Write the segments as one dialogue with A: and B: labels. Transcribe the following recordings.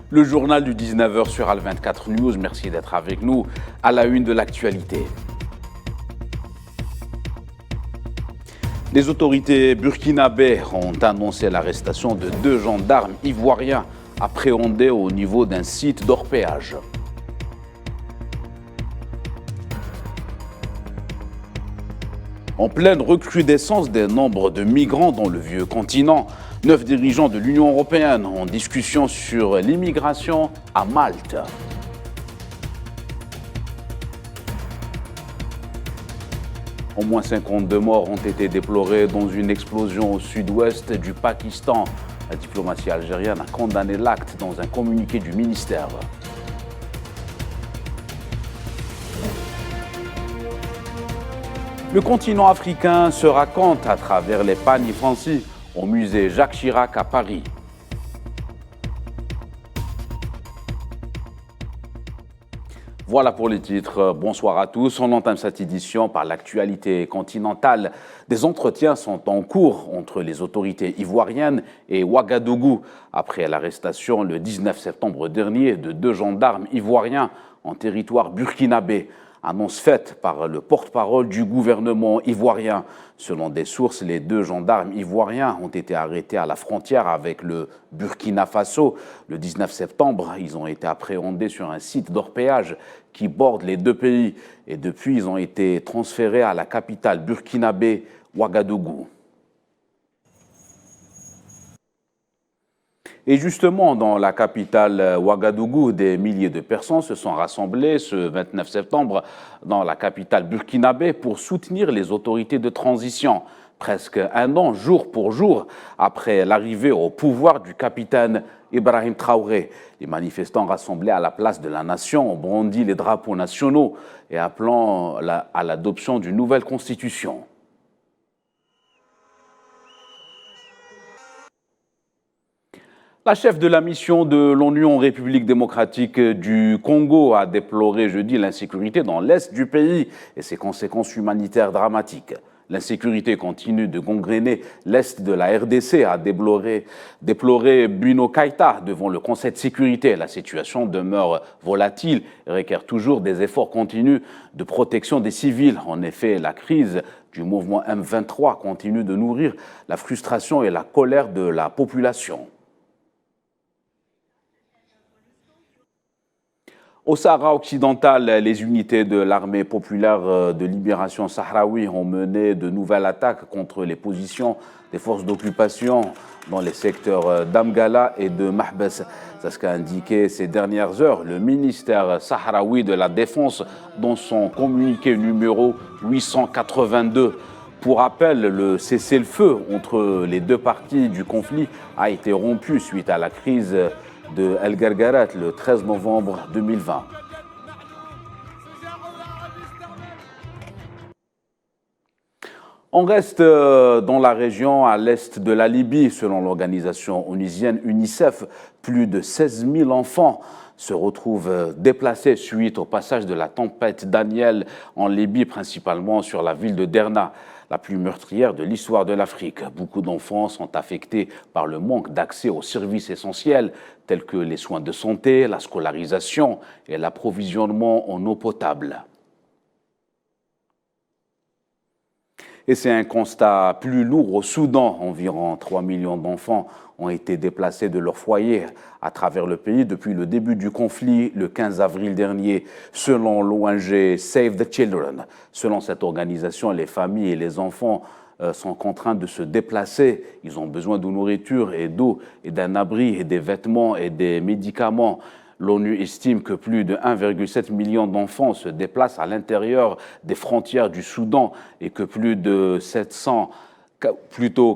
A: Le journal du 19h sur Al24 News. Merci d'être avec nous à la une de l'actualité. Les autorités burkinabées ont annoncé l'arrestation de 2 gendarmes ivoiriens appréhendés au niveau d'un site d'orpaillage. En pleine recrudescence des nombres de migrants dans le vieux continent, 9 dirigeants de l'Union européenne en discussion sur l'immigration à Malte. Au moins 52 morts ont été déplorés dans une explosion au sud-ouest du Pakistan. La diplomatie algérienne a condamné l'acte dans un communiqué du ministère. Le continent africain se raconte à travers les Pani Franci au musée Jacques Chirac à Paris. Voilà pour les titres. Bonsoir à tous. On entame cette édition par l'actualité continentale. Des entretiens sont en cours entre les autorités ivoiriennes et Ouagadougou après l'arrestation le 19 septembre dernier de 2 gendarmes ivoiriens en territoire burkinabé. Annonce faite par le porte-parole du gouvernement ivoirien. Selon des sources, les 2 gendarmes ivoiriens ont été arrêtés à la frontière avec le Burkina Faso. Le 19 septembre, ils ont été appréhendés sur un site d'orpaillage qui borde les 2 pays. Et depuis, ils ont été transférés à la capitale burkinabé, Ouagadougou. Et justement, dans la capitale Ouagadougou, des milliers de personnes se sont rassemblées ce 29 septembre dans la capitale burkinabé pour soutenir les autorités de transition. Presque un an, jour pour jour, après l'arrivée au pouvoir du capitaine Ibrahim Traoré. Les manifestants rassemblés à la place de la nation ont brandi les drapeaux nationaux et appelant à l'adoption d'une nouvelle constitution. La chef de la mission de l'ONU en République démocratique du Congo a déploré jeudi l'insécurité dans l'est du pays et ses conséquences humanitaires dramatiques. L'insécurité continue de gangréner l'est de la RDC, a déploré Bruno Keïta devant le Conseil de sécurité. La situation demeure volatile et requiert toujours des efforts continus de protection des civils. En effet, la crise du mouvement M23 continue de nourrir la frustration et la colère de la population. Au Sahara occidental, les unités de l'armée populaire de libération sahraoui ont mené de nouvelles attaques contre les positions des forces d'occupation dans les secteurs d'Amgala et de Mahbès. C'est ce qu'a indiqué ces dernières heures le ministère sahraoui de la Défense dans son communiqué numéro 882. Pour rappel, le cessez-le-feu entre les 2 parties du conflit a été rompu suite à la crise de El Gargarat le 13 novembre 2020. On reste dans la région à l'est de la Libye. Selon l'organisation onusienne UNICEF, plus de 16 000 enfants se retrouvent déplacés suite au passage de la tempête Daniel en Libye, principalement sur la ville de Derna, la plus meurtrière de l'histoire de l'Afrique. Beaucoup d'enfants sont affectés par le manque d'accès aux services essentiels tels que les soins de santé, la scolarisation et l'approvisionnement en eau potable. Et c'est un constat plus lourd au Soudan. Environ 3 millions d'enfants ont été déplacés de leur foyer à travers le pays depuis le début du conflit le 15 avril dernier, selon l'ONG Save the Children. Selon cette organisation, les familles et les enfants sont contraints de se déplacer. Ils ont besoin de nourriture et d'eau et d'un abri et des vêtements et des médicaments. L'ONU estime que plus de 1,7 million d'enfants se déplacent à l'intérieur des frontières du Soudan et que plus de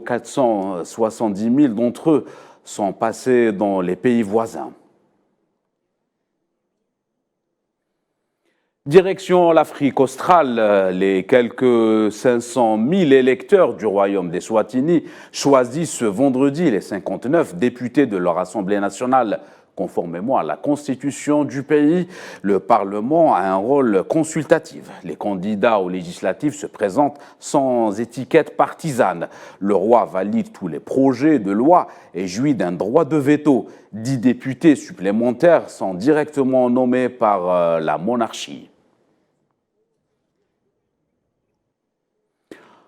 A: 470 000 d'entre eux sont passés dans les pays voisins. Direction l'Afrique australe, les quelques 500 000 électeurs du royaume des Swatini choisissent ce vendredi les 59 députés de leur Assemblée nationale Conformément à la constitution du pays, le Parlement a un rôle consultatif. Les candidats aux législatives se présentent sans étiquette partisane. Le roi valide tous les projets de loi et jouit d'un droit de veto. 10 députés supplémentaires sont directement nommés par la monarchie.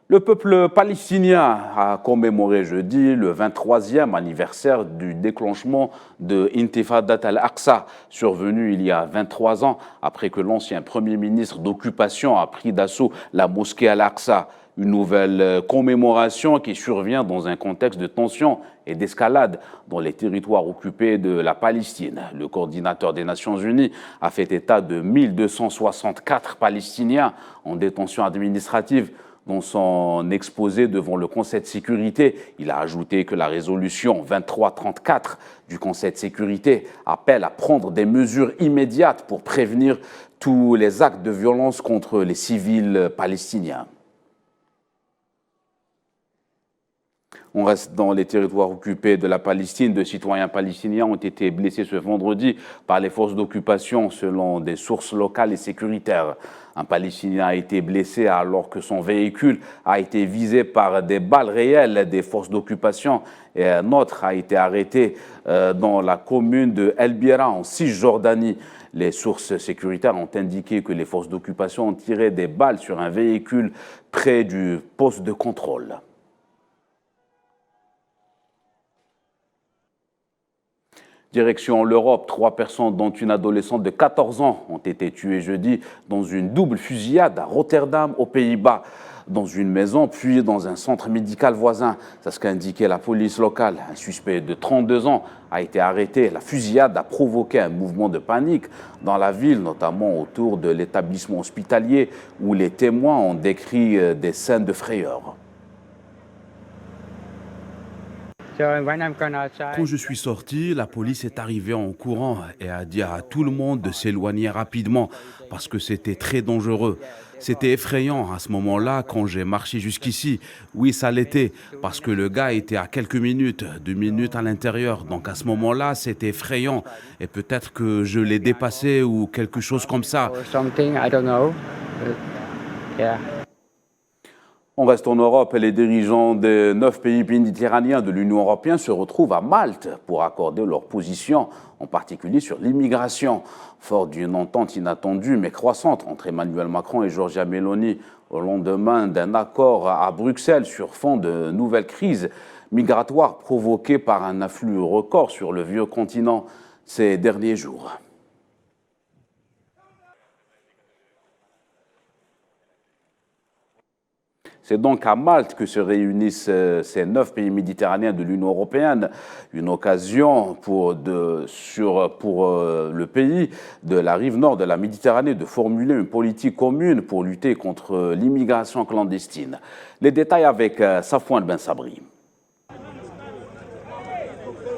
A: Le peuple palestinien a commémoré jeudi le 23e anniversaire du déclenchement de Intifadat al-Aqsa, survenu il y a 23 ans après que l'ancien premier ministre d'occupation a pris d'assaut la mosquée al-Aqsa. Une nouvelle commémoration qui survient dans un contexte de tension et d'escalade dans les territoires occupés de la Palestine. Le coordinateur des Nations Unies a fait état de 1264 Palestiniens en détention administrative. Dans son exposé devant le Conseil de sécurité, il a ajouté que la résolution 2334 du Conseil de sécurité appelle à prendre des mesures immédiates pour prévenir tous les actes de violence contre les civils palestiniens. On reste dans les territoires occupés de la Palestine. 2 citoyens palestiniens ont été blessés ce vendredi par les forces d'occupation selon des sources locales et sécuritaires. Un Palestinien a été blessé alors que son véhicule a été visé par des balles réelles des forces d'occupation et un autre a été arrêté dans la commune de El Bira en Cisjordanie. Les sources sécuritaires ont indiqué que les forces d'occupation ont tiré des balles sur un véhicule près du poste de contrôle. Direction l'Europe, 3 personnes dont une adolescente de 14 ans ont été tuées jeudi dans une double fusillade à Rotterdam, aux Pays-Bas, dans une maison puis dans un centre médical voisin. C'est ce qu'a indiqué la police locale. Un suspect de 32 ans a été arrêté. La fusillade a provoqué un mouvement de panique dans la ville, notamment autour de l'établissement hospitalier où les témoins ont décrit des scènes de frayeur.
B: Quand je suis sorti, la police est arrivée en courant et a dit à tout le monde de s'éloigner rapidement parce que c'était très dangereux. C'était effrayant à ce moment-là quand j'ai marché jusqu'ici. Oui, ça l'était parce que le gars était à quelques minutes, 2 minutes à l'intérieur. Donc à ce moment-là, c'était effrayant et peut-être que je l'ai dépassé ou quelque chose comme ça.
A: On reste en Europe et les dirigeants des 9 pays méditerranéens de l'Union européenne se retrouvent à Malte pour accorder leur position, en particulier sur l'immigration. Fort d'une entente inattendue mais croissante entre Emmanuel Macron et Giorgia Meloni au lendemain d'un accord à Bruxelles sur fond de nouvelles crises migratoires provoquées par un afflux record sur le vieux continent ces derniers jours. C'est donc à Malte que se réunissent ces 9 pays méditerranéens de l'Union européenne, une occasion pour le pays de la rive nord de la Méditerranée de formuler une politique commune pour lutter contre l'immigration clandestine. Les détails avec Safouane Ben Sabri.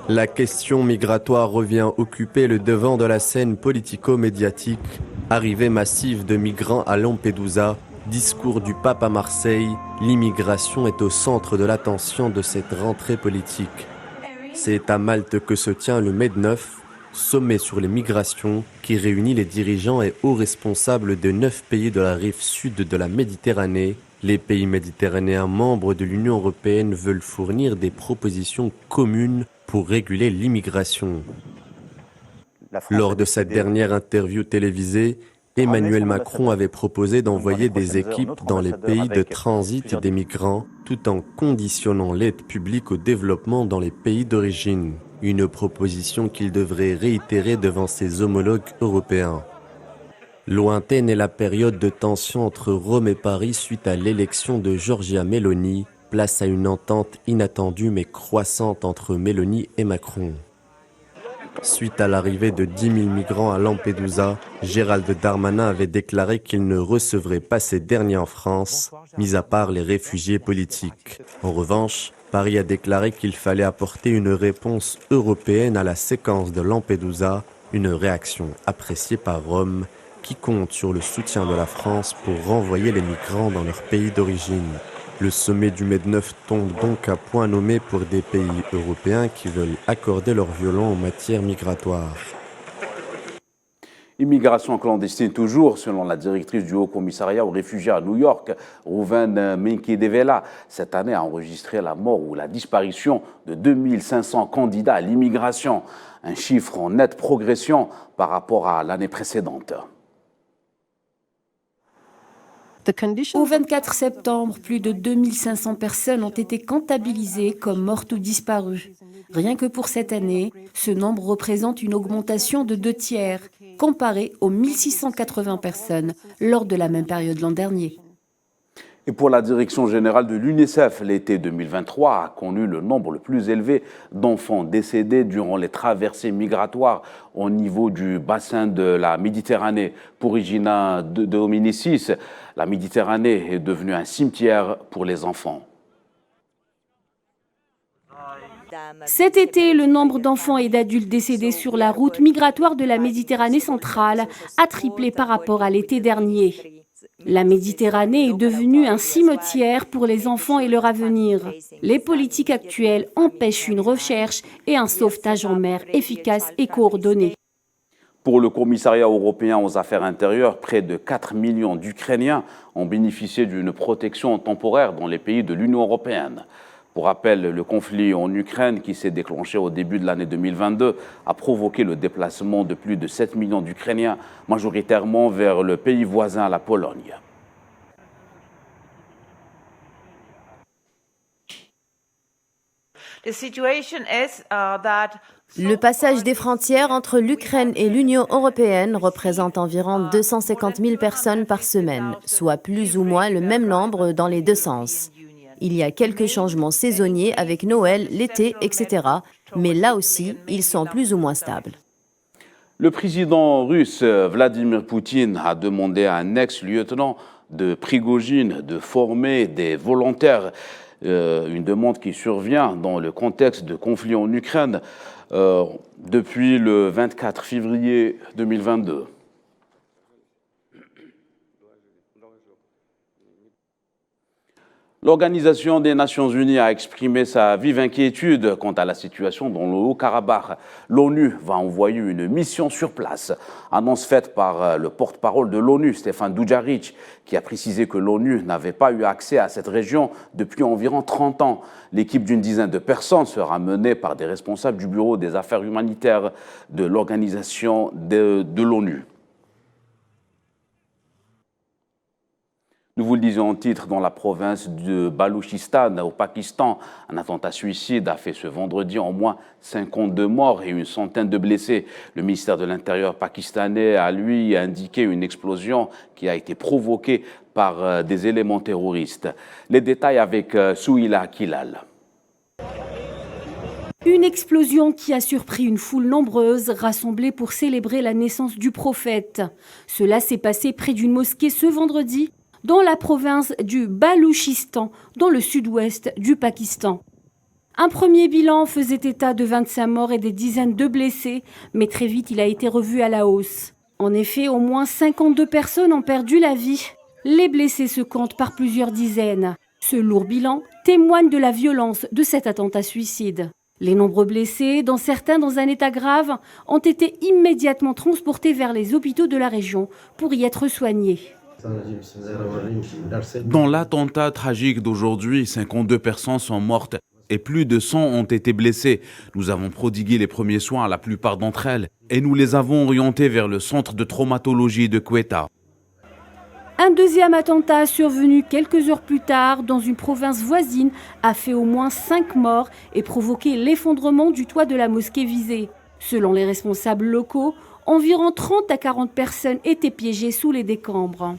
C: La question migratoire revient occuper le devant de la scène politico-médiatique. Arrivée massive de migrants à Lampedusa, discours du pape à Marseille, l'immigration est au centre de l'attention de cette rentrée politique. C'est à Malte que se tient le MED9, sommet sur les migrations, qui réunit les dirigeants et hauts responsables de 9 pays de la rive sud de la Méditerranée. Les pays méditerranéens membres de l'Union européenne veulent fournir des propositions communes pour réguler l'immigration. Lors de cette dernière interview télévisée, Emmanuel Macron avait proposé d'envoyer des équipes dans les pays de transit des migrants, tout en conditionnant l'aide publique au développement dans les pays d'origine. Une proposition qu'il devrait réitérer devant ses homologues européens. Lointaine est la période de tension entre Rome et Paris suite à l'élection de Giorgia Meloni, place à une entente inattendue mais croissante entre Meloni et Macron. Suite à l'arrivée de 10 000 migrants à Lampedusa, Gérald Darmanin avait déclaré qu'il ne recevrait pas ces derniers en France, mis à part les réfugiés politiques. En revanche, Paris a déclaré qu'il fallait apporter une réponse européenne à la séquence de Lampedusa, une réaction appréciée par Rome, qui compte sur le soutien de la France pour renvoyer les migrants dans leur pays d'origine. Le sommet du Med9 tombe donc à point nommé pour des pays européens qui veulent accorder leur violon en matière migratoire.
A: Immigration clandestine toujours, selon la directrice du Haut Commissariat aux réfugiés à New York, Rouven Menkedevela. Cette année a enregistré la mort ou la disparition de 2500 candidats à l'immigration, un chiffre en nette progression par rapport à l'année précédente.
D: Au 24 septembre, plus de 2500 personnes ont été comptabilisées comme mortes ou disparues. Rien que pour cette année, ce nombre représente une augmentation de 2/3, comparé aux 1680 personnes lors de la même période l'an dernier.
A: Et pour la direction générale de l'UNICEF, l'été 2023 a connu le nombre le plus élevé d'enfants décédés durant les traversées migratoires au niveau du bassin de la Méditerranée. Pour Regina Dominicis, la Méditerranée est devenue un cimetière pour les enfants.
D: Cet été, le nombre d'enfants et d'adultes décédés sur la route migratoire de la Méditerranée centrale a triplé par rapport à l'été dernier. La Méditerranée est devenue un cimetière pour les enfants et leur avenir. Les politiques actuelles empêchent une recherche et un sauvetage en mer efficace et coordonné.
A: Pour le Commissariat européen aux affaires intérieures, près de 4 millions d'Ukrainiens ont bénéficié d'une protection temporaire dans les pays de l'Union européenne. Pour rappel, le conflit en Ukraine, qui s'est déclenché au début de l'année 2022, a provoqué le déplacement de plus de 7 millions d'Ukrainiens, majoritairement vers le pays voisin, la Pologne.
E: Le passage des frontières entre l'Ukraine et l'Union européenne représente environ 250 000 personnes par semaine, soit plus ou moins le même nombre dans les deux sens. Il y a quelques changements saisonniers avec Noël, l'été, etc. Mais là aussi, ils sont plus ou moins stables.
A: Le président russe Vladimir Poutine a demandé à un ex-lieutenant de Prigojine de former des volontaires. Une demande qui survient dans le contexte de conflit en Ukraine depuis le 24 février 2022. L'Organisation des Nations Unies a exprimé sa vive inquiétude quant à la situation dans le Haut-Karabakh. L'ONU va envoyer une mission sur place. Annonce faite par le porte-parole de l'ONU, Stéphane Dujarric, qui a précisé que l'ONU n'avait pas eu accès à cette région depuis environ 30 ans. L'équipe d'une dizaine de personnes sera menée par des responsables du Bureau des affaires humanitaires de l'Organisation de l'ONU. Nous vous le disions en titre, dans la province de Baloutchistan, au Pakistan, un attentat suicide a fait ce vendredi en moins 52 morts et une centaine de blessés. Le ministère de l'Intérieur pakistanais a, lui, indiqué une explosion qui a été provoquée par des éléments terroristes. Les détails avec Souila Kilal.
D: Une explosion qui a surpris une foule nombreuse rassemblée pour célébrer la naissance du prophète. Cela s'est passé près d'une mosquée ce vendredi, dans la province du Baloutchistan, dans le sud-ouest du Pakistan. Un premier bilan faisait état de 25 morts et des dizaines de blessés, mais très vite il a été revu à la hausse. En effet, au moins 52 personnes ont perdu la vie. Les blessés se comptent par plusieurs dizaines. Ce lourd bilan témoigne de la violence de cet attentat suicide. Les nombreux blessés, dont certains dans un état grave, ont été immédiatement transportés vers les hôpitaux de la région pour y être soignés.
B: Dans l'attentat tragique d'aujourd'hui, 52 personnes sont mortes et plus de 100 ont été blessées. Nous avons prodigué les premiers soins à la plupart d'entre elles et nous les avons orientées vers le centre de traumatologie de Quetta.
D: Un deuxième attentat survenu quelques heures plus tard dans une province voisine a fait au moins 5 morts et provoqué l'effondrement du toit de la mosquée visée. Selon les responsables locaux, environ 30 à 40 personnes étaient piégées sous les décombres.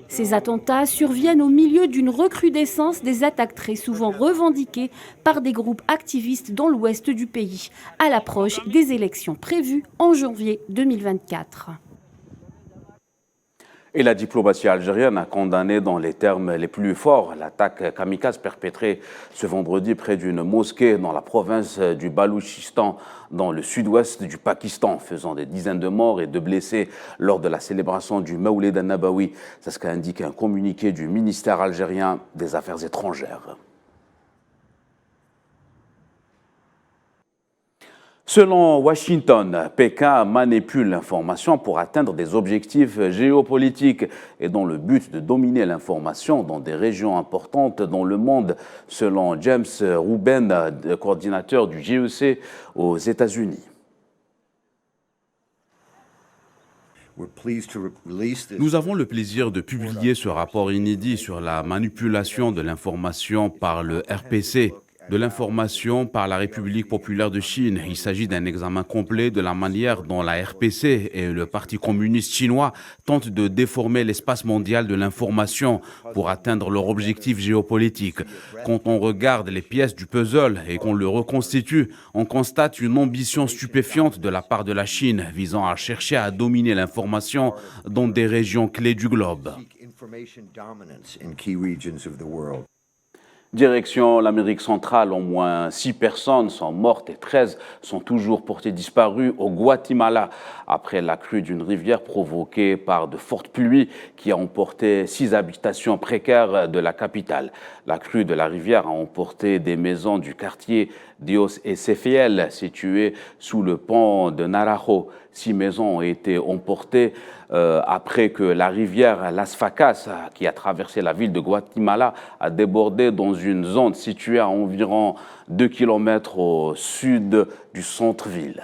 D: Ces attentats surviennent au milieu d'une recrudescence des attaques très souvent revendiquées par des groupes activistes dans l'ouest du pays, à l'approche des élections prévues en janvier 2024.
A: Et la diplomatie algérienne a condamné dans les termes les plus forts l'attaque kamikaze perpétrée ce vendredi près d'une mosquée dans la province du Balouchistan, dans le sud-ouest du Pakistan, faisant des dizaines de morts et de blessés lors de la célébration du Mawlid al-Nabawi. C'est ce qu'a indiqué un communiqué du ministère algérien des Affaires étrangères. Selon Washington, Pékin manipule l'information pour atteindre des objectifs géopolitiques et dans le but de dominer l'information dans des régions importantes dans le monde, selon James Ruben, coordinateur du GEC aux États-Unis.
B: Nous avons le plaisir de publier ce rapport inédit sur la manipulation de l'information par le RPC. De l'information par la République populaire de Chine. Il s'agit d'un examen complet de la manière dont la RPC et le Parti communiste chinois tentent de déformer l'espace mondial de l'information pour atteindre leur objectif géopolitique. Quand on regarde les pièces du puzzle et qu'on le reconstitue, on constate une ambition stupéfiante de la part de la Chine visant à chercher à dominer l'information dans des régions clés du globe.
A: Direction l'Amérique centrale, au moins 6 personnes sont mortes et 13 sont toujours portées disparues au Guatemala après la crue d'une rivière provoquée par de fortes pluies qui a emporté 6 habitations précaires de la capitale. La crue de la rivière a emporté des maisons du quartier Dios Ezequiel situé sous le pont de Narajo. 6 maisons ont été emportées après que la rivière Las Facas, qui a traversé la ville de Guatemala, a débordé dans une zone située à environ 2 km au sud du centre-ville.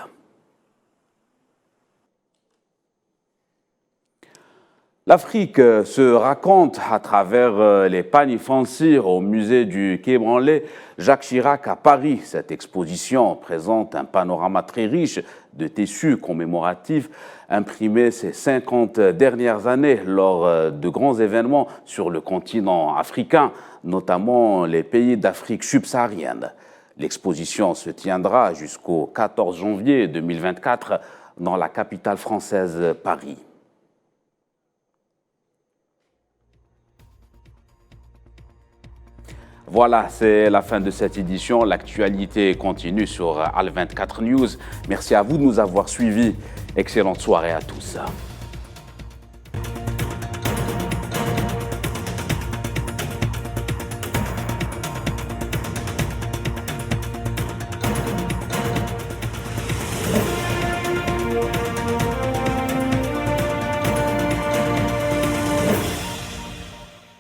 A: L'Afrique se raconte à travers les pagnes fancy au musée du Quai Branly Jacques Chirac à Paris. Cette exposition présente un panorama très riche de tissus commémoratifs imprimés ces 50 dernières années lors de grands événements sur le continent africain, notamment les pays d'Afrique subsaharienne. L'exposition se tiendra jusqu'au 14 janvier 2024 dans la capitale française, Paris. Voilà, c'est la fin de cette édition. L'actualité continue sur Al 24 News. Merci à vous de nous avoir suivis. Excellente soirée à tous.